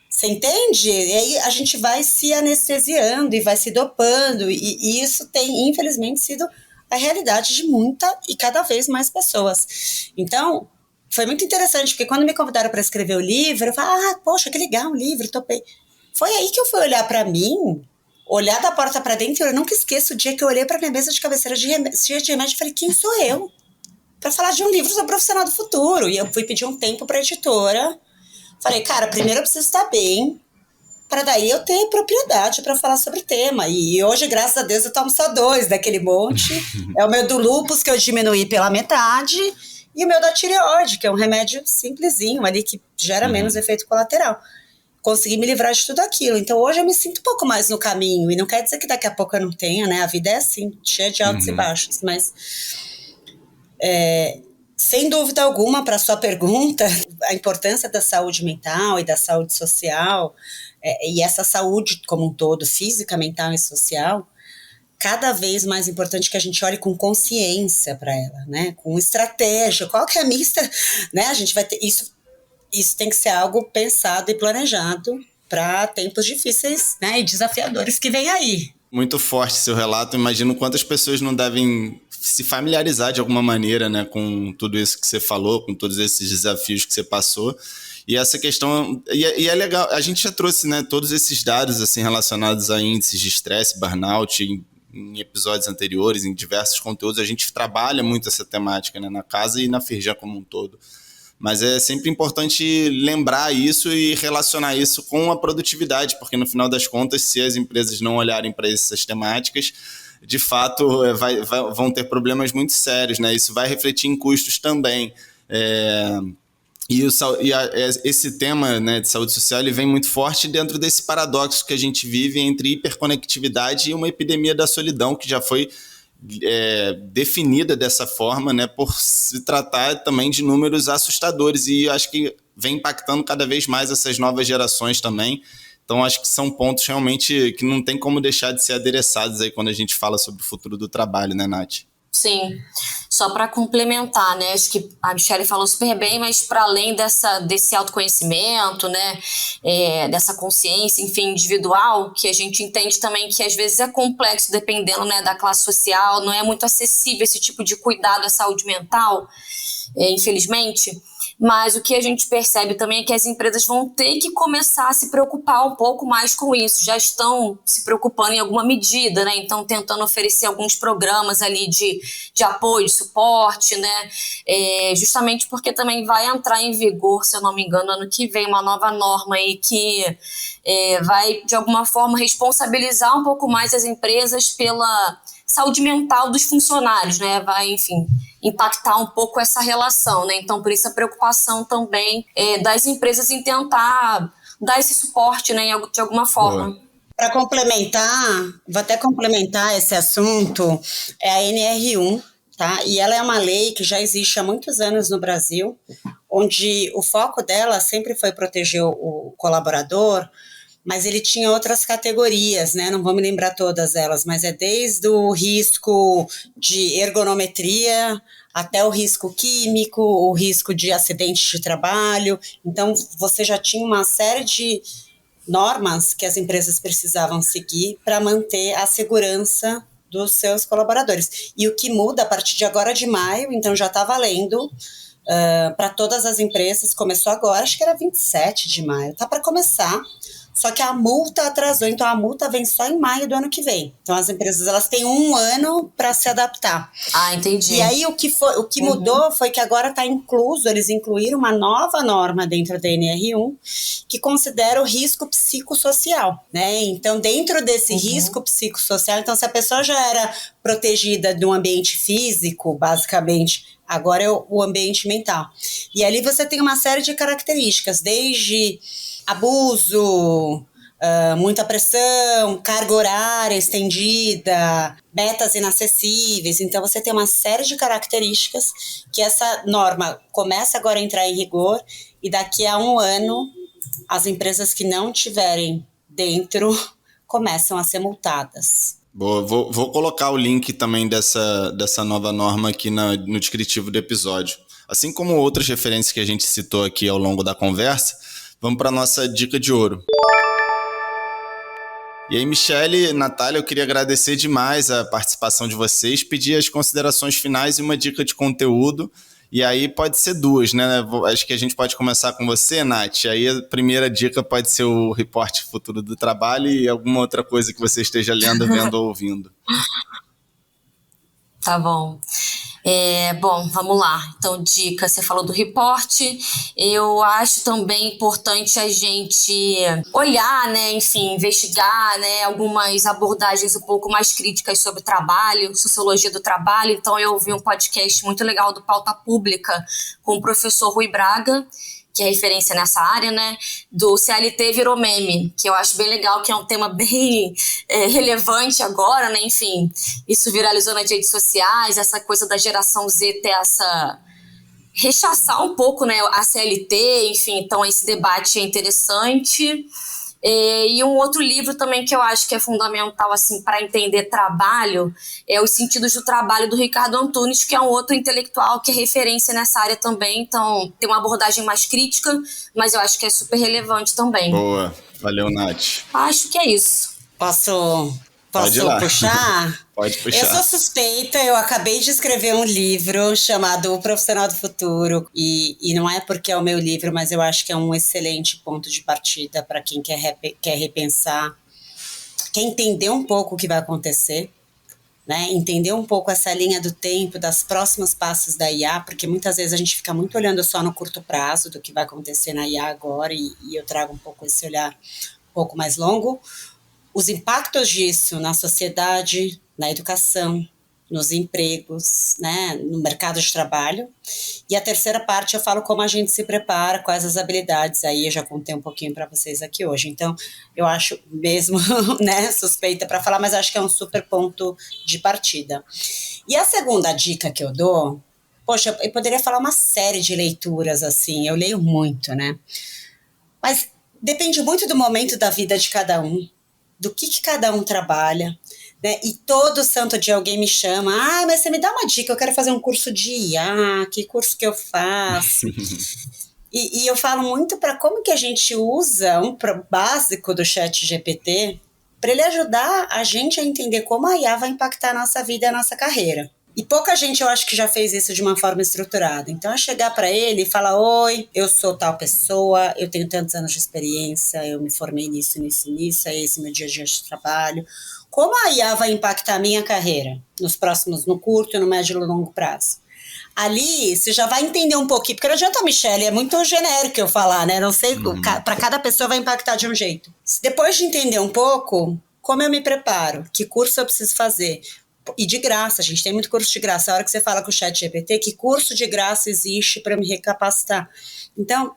Você entende? E aí a gente vai se anestesiando e vai se dopando, e isso tem, infelizmente, sido a realidade de muita e cada vez mais pessoas. Então... foi muito interessante, porque quando me convidaram para escrever o livro, eu falei, poxa, que legal, um livro, topei. Foi aí que eu fui olhar para mim, olhar da porta para dentro, e eu nunca esqueço o dia que eu olhei para minha mesa de cabeceira cheia de remédio e falei, quem sou eu para falar de um livro sobre profissional do futuro? E eu fui pedir um tempo para a editora. Falei, cara, primeiro eu preciso estar bem, para daí eu ter propriedade para falar sobre o tema. E hoje, graças a Deus, eu tomo só 2 daquele monte. É o meu do lúpus, que eu diminuí pela metade, e o meu da tireoide, que é um remédio simplesinho ali, que gera menos efeito colateral. Consegui me livrar de tudo aquilo. Então hoje eu me sinto um pouco mais no caminho, e não quer dizer que daqui a pouco eu não tenha, né? A vida é assim, cheia de altos e baixos, mas sem dúvida alguma, para a sua pergunta, a importância da saúde mental e da saúde social, e essa saúde como um todo, física, mental e social, cada vez mais importante que a gente olhe com consciência para ela, né? Com estratégia. Qual que é a mista, né? A gente vai ter isso tem que ser algo pensado e planejado para tempos difíceis, né, e desafiadores que vem aí. Muito forte seu relato. Imagino quantas pessoas não devem se familiarizar de alguma maneira, né, com tudo isso que você falou, com todos esses desafios que você passou. E essa questão, e é legal, a gente já trouxe, né, todos esses dados assim, relacionados a índices de estresse, burnout, em episódios anteriores, em diversos conteúdos. A gente trabalha muito essa temática, né, na casa e na Firjan como um todo. Mas é sempre importante lembrar isso e relacionar isso com a produtividade, porque no final das contas, se as empresas não olharem para essas temáticas, de fato vão ter problemas muito sérios, né? Isso vai refletir em custos também. Esse tema, né, de saúde social, ele vem muito forte dentro desse paradoxo que a gente vive entre hiperconectividade e uma epidemia da solidão, que já foi definida dessa forma, né, por se tratar também de números assustadores, e acho que vem impactando cada vez mais essas novas gerações também. Então acho que são pontos realmente que não tem como deixar de ser adereçados aí quando a gente fala sobre o futuro do trabalho, né, Nath? Sim, só para complementar, né? Acho que a Michelle falou super bem, mas para além desse autoconhecimento, né? Dessa consciência, enfim, individual, que a gente entende também que às vezes é complexo, dependendo, né, da classe social, não é muito acessível esse tipo de cuidado à saúde mental, infelizmente. Mas o que a gente percebe também é que as empresas vão ter que começar a se preocupar um pouco mais com isso. Já estão se preocupando em alguma medida, né? Então, tentando oferecer alguns programas ali de apoio, de suporte, né? Justamente porque também vai entrar em vigor, se eu não me engano, ano que vem, uma nova norma aí que vai, de alguma forma, responsabilizar um pouco mais as empresas pela saúde mental dos funcionários, né? Vai, enfim, impactar um pouco essa relação, né? Então, por isso a preocupação também das empresas em tentar dar esse suporte, né, de alguma forma. Para complementar, vou até complementar esse assunto, é a NR1, tá? E ela é uma lei que já existe há muitos anos no Brasil, onde o foco dela sempre foi proteger o colaborador, mas ele tinha outras categorias, né? Não vou me lembrar todas elas, mas é desde o risco de ergonometria até o risco químico, o risco de acidente de trabalho. Então, você já tinha uma série de normas que as empresas precisavam seguir para manter a segurança dos seus colaboradores. E o que muda a partir de agora de maio, então já está valendo para todas as empresas, começou agora, acho que era 27 de maio, tá para começar. Só que a multa atrasou, então a multa vem só em maio do ano que vem. Então as empresas elas têm 1 ano para se adaptar. Ah, entendi. E aí o que mudou foi que agora está incluso, eles incluíram uma nova norma dentro da NR1 que considera o risco psicossocial, né? Então dentro desse risco psicossocial, então se a pessoa já era protegida de um ambiente físico, basicamente, agora é o ambiente mental. E ali você tem uma série de características, desde abuso, muita pressão, carga horária estendida, metas inacessíveis. Então, você tem uma série de características que essa norma começa agora a entrar em rigor e daqui a 1 ano, as empresas que não tiverem dentro começam a ser multadas. Boa, vou colocar o link também dessa nova norma aqui no descritivo do episódio. Assim como outras referências que a gente citou aqui ao longo da conversa, vamos para a nossa dica de ouro. E aí, Michelle, Natália, eu queria agradecer demais a participação de vocês, pedir as considerações finais e uma dica de conteúdo. E aí pode ser 2, né? Acho que a gente pode começar com você, Nath. Aí a primeira dica pode ser o reporte futuro do trabalho e alguma outra coisa que você esteja lendo, vendo ou ouvindo. Tá bom. Bom, vamos lá. Então, dica, você falou do reporte. Eu acho também importante a gente olhar, né, enfim, investigar, né, algumas abordagens um pouco mais críticas sobre trabalho, sociologia do trabalho. Então, eu ouvi um podcast muito legal do Pauta Pública com o professor Rui Braga, que é referência nessa área, né, do CLT virou meme, que eu acho bem legal, que é um tema bem relevante agora, né, enfim, isso viralizou nas redes sociais, essa coisa da geração Z ter rechaçar um pouco, né, a CLT, enfim, então esse debate é interessante. E um outro livro também que eu acho que é fundamental assim, para entender trabalho é Os Sentidos do Trabalho, do Ricardo Antunes, que é um outro intelectual que é referência nessa área também. Então, tem uma abordagem mais crítica, mas eu acho que é super relevante também. Boa. Valeu, Nath. Acho que é isso. Posso puxar? Pode puxar. Eu sou suspeita, eu acabei de escrever um livro chamado O Profissional do Futuro, e não é porque é o meu livro, mas eu acho que é um excelente ponto de partida para quem quer repensar, quer entender um pouco o que vai acontecer, né? Entender um pouco essa linha do tempo, das próximos passos da IA, porque muitas vezes a gente fica muito olhando só no curto prazo do que vai acontecer na IA agora, e eu trago um pouco esse olhar um pouco mais longo. Os impactos disso na sociedade, na educação, nos empregos, né, no mercado de trabalho. E a terceira parte eu falo como a gente se prepara, quais as habilidades. Aí eu já contei um pouquinho para vocês aqui hoje. Então, eu acho mesmo, né, suspeita para falar, mas acho que é um super ponto de partida. E a segunda dica que eu dou, poxa, eu poderia falar uma série de leituras, assim, eu leio muito, né? Mas depende muito do momento da vida de cada um, do que cada um trabalha, né? E todo santo dia alguém me chama, mas você me dá uma dica, eu quero fazer um curso de IA, que curso que eu faço? e eu falo muito para como que a gente usa um básico do ChatGPT para ele ajudar a gente a entender como a IA vai impactar a nossa vida e a nossa carreira. E pouca gente, eu acho que já fez isso de uma forma estruturada. Então, é chegar para ele e falar, oi, eu sou tal pessoa, eu tenho tantos anos de experiência, eu me formei nisso, é esse meu dia a dia de trabalho. Como a IA vai impactar a minha carreira no curto, no médio e no longo prazo? Ali, você já vai entender um pouquinho, porque não adianta, Michele, é muito genérico eu falar, né? Não sei, para cada pessoa vai impactar de um jeito. Depois de entender um pouco, como eu me preparo, que curso eu preciso fazer, e de graça, a gente tem muito curso de graça. A hora que você fala com o ChatGPT, que curso de graça existe para me recapacitar? Então,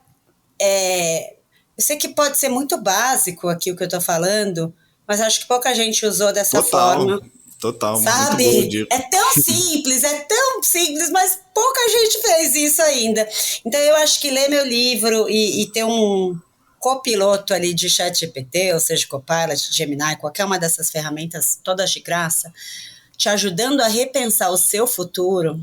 eu sei que pode ser muito básico aqui o que eu estou falando, mas acho que pouca gente usou dessa forma. Total, sabe? Muito boa dica. É tão simples, mas pouca gente fez isso ainda. Então, eu acho que ler meu livro e ter um copiloto ali de ChatGPT, ou seja, Copilot, Gemini, qualquer uma dessas ferramentas, todas de graça, te ajudando a repensar o seu futuro,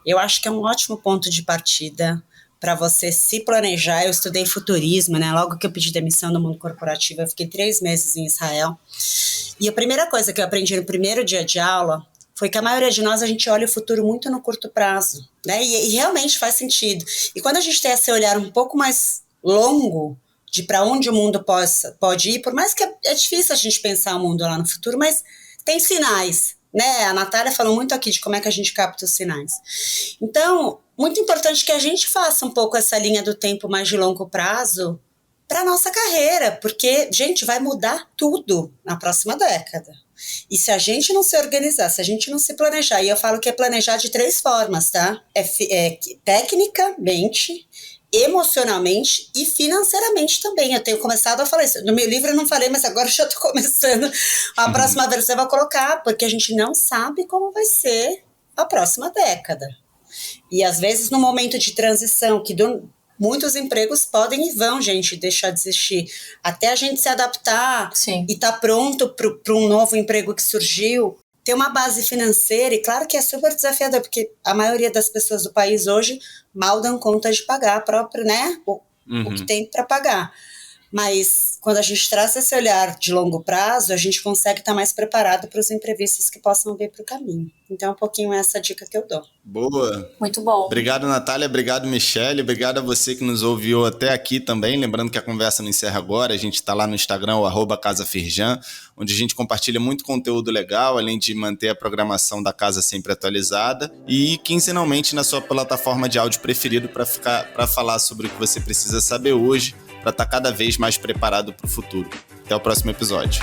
eu acho que é um ótimo ponto de partida para você se planejar. Eu estudei futurismo, né? Logo que eu pedi demissão do mundo corporativo, eu fiquei 3 meses em Israel. E a primeira coisa que eu aprendi no primeiro dia de aula foi que a maioria de nós, a gente olha o futuro muito no curto prazo, né? E realmente faz sentido. E quando a gente tem esse olhar um pouco mais longo de para onde o mundo pode ir, por mais que é difícil a gente pensar o mundo lá no futuro, mas tem sinais, né? A Natália falou muito aqui de como é que a gente capta os sinais. Então, muito importante que a gente faça um pouco essa linha do tempo mais de longo prazo para a nossa carreira, porque, gente, vai mudar tudo na próxima década. E se a gente não se organizar, se a gente não se planejar, e eu falo que é planejar de 3 formas, tá? Tecnicamente, emocionalmente e financeiramente também. Eu tenho começado a falar isso. No meu livro eu não falei, mas agora eu já estou começando. A próxima versão eu vou colocar, porque a gente não sabe como vai ser a próxima década. E às vezes no momento de transição, que muitos empregos podem e vão, gente, deixar de existir. Até a gente se adaptar e estar pronto para um novo emprego que surgiu, ter uma base financeira, e claro que é super desafiador, porque a maioria das pessoas do país hoje mal dão conta de pagar próprio, né, o que tem para pagar. Mas quando a gente traz esse olhar de longo prazo, a gente consegue estar mais preparado para os imprevistos que possam vir para o caminho. Então, é um pouquinho essa dica que eu dou. Boa. Muito bom. Obrigado, Natália. Obrigado, Michele. Obrigado a você que nos ouviu até aqui também. Lembrando que a conversa não encerra agora. A gente está lá no Instagram, o @CasaFirjan, onde a gente compartilha muito conteúdo legal, além de manter a programação da casa sempre atualizada. E quinzenalmente na sua plataforma de áudio preferido para falar sobre o que você precisa saber hoje, para estar cada vez mais preparado para o futuro. Até o próximo episódio.